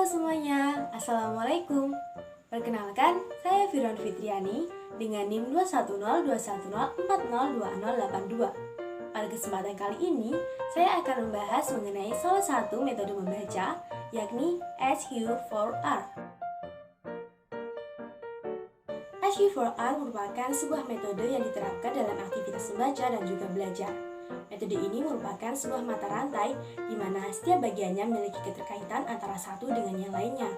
semuanya, Assalamualaikum. Perkenalkan, saya Firon Fitriani dengan NIM 2102104020082. Pada kesempatan kali ini, saya akan membahas mengenai salah satu metode membaca, yakni SQ4R. SQ4R merupakan sebuah metode yang diterapkan dalam aktivitas membaca dan juga belajar. Metode ini merupakan sebuah mata rantai di mana setiap bagiannya memiliki keterkaitan antara satu dengan yang lainnya.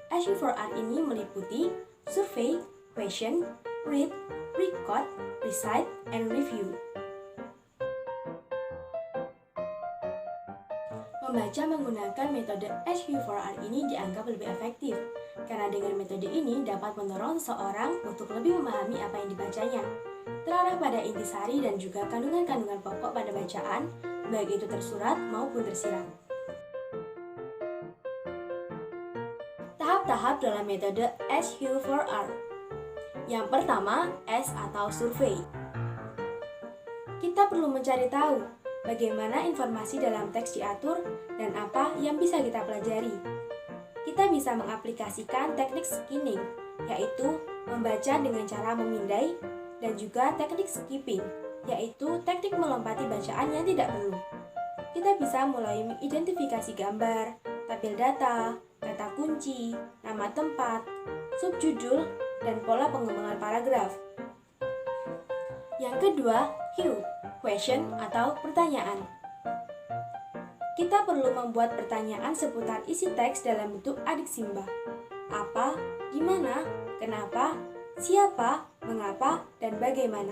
SQ4R ini meliputi survey, question, read, record, recite, and review. Membaca menggunakan metode SQ4R ini dianggap lebih efektif, karena dengan metode ini dapat mendorong seseorang untuk lebih memahami apa yang dibacanya, terarah pada intisari dan juga kandungan-kandungan pokok pada bacaan, baik itu tersurat maupun tersirat. Tahap-tahap dalam metode SQ4R. Yang pertama, S atau survei. Kita perlu mencari tahu bagaimana informasi dalam teks diatur dan apa yang bisa kita pelajari. Kita bisa mengaplikasikan teknik skimming, yaitu membaca dengan cara memindai, dan juga teknik skipping, yaitu teknik melompati bacaan yang tidak perlu. Kita bisa mulai mengidentifikasi gambar, tabel data, kata kunci, nama tempat, subjudul, dan pola pengembangan paragraf. Yang kedua, Q, question atau pertanyaan. Kita perlu membuat pertanyaan seputar isi teks dalam bentuk adik simba. Apa, di mana, kenapa, siapa, mengapa, dan bagaimana.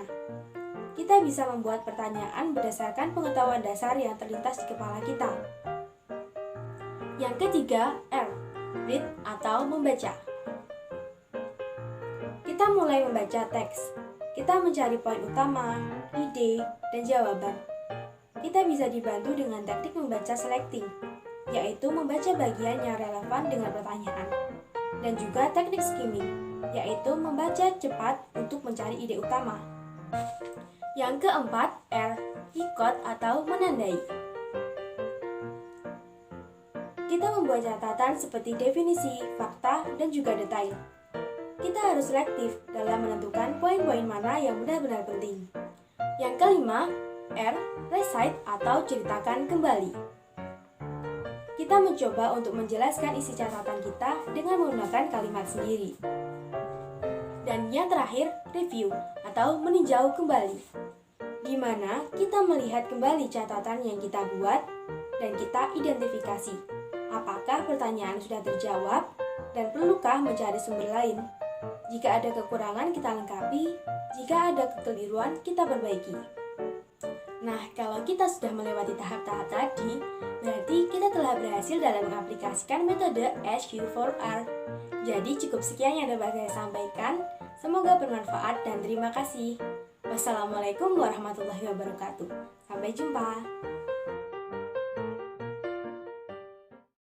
Kita bisa membuat pertanyaan berdasarkan pengetahuan dasar yang terlintas di kepala kita. Yang ketiga, R, read atau membaca. Kita mulai membaca teks. Kita mencari poin utama, ide, dan jawaban. Kita bisa dibantu dengan teknik membaca selecting, yaitu membaca bagian yang relevan dengan pertanyaan. Dan juga teknik skimming, yaitu membaca cepat untuk mencari ide utama. Yang keempat, R, record atau menandai. Kita membuat catatan seperti definisi, fakta, dan juga detail. Kita harus selektif dalam menentukan poin-poin mana yang benar-benar penting. Yang kelima, R, recite atau ceritakan kembali. Kita mencoba untuk menjelaskan isi catatan kita dengan menggunakan kalimat sendiri. Dan yang terakhir, review atau meninjau kembali, di mana kita melihat kembali catatan yang kita buat dan kita identifikasi apakah pertanyaan sudah terjawab dan perlukah mencari sumber lain. Jika ada kekurangan kita lengkapi, jika ada kekeliruan kita perbaiki. Nah, kalau kita sudah melewati tahap-tahap tadi, berarti kita telah berhasil dalam mengaplikasikan metode SQ4R. Jadi cukup sekian yang dapat saya sampaikan. Semoga bermanfaat dan terima kasih. Wassalamualaikum warahmatullahi wabarakatuh. Sampai jumpa.